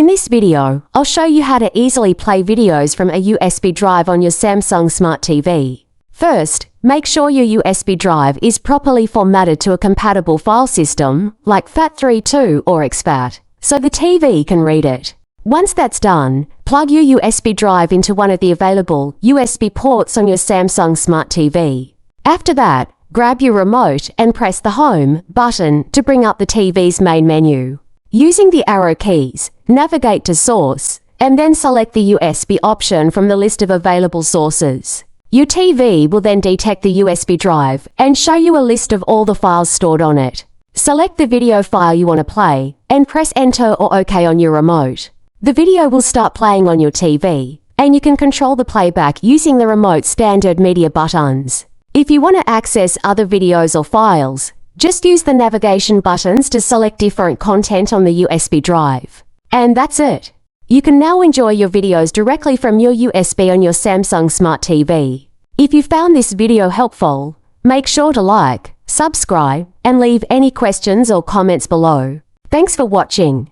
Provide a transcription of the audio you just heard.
In this video, I'll show you how to easily play videos from a USB drive on your Samsung Smart TV. First, make sure your USB drive is properly formatted to a compatible file system, like FAT32 or exFAT, so the TV can read it. Once that's done, plug your USB drive into one of the available USB ports on your Samsung Smart TV. After that, grab your remote and press the Home button to bring up the TV's main menu. Using the arrow keys, navigate to Source, and then select the USB option from the list of available sources. Your TV will then detect the USB drive and show you a list of all the files stored on it. Select the video file you want to play, and press Enter or OK on your remote. The video will start playing on your TV, and you can control the playback using the remote's standard media buttons. If you want to access other videos or files, just use the navigation buttons to select different content on the USB drive. And that's it. You can now enjoy your videos directly from your USB on your Samsung Smart TV. If you found this video helpful, make sure to like, subscribe, and leave any questions or comments below. Thanks for watching.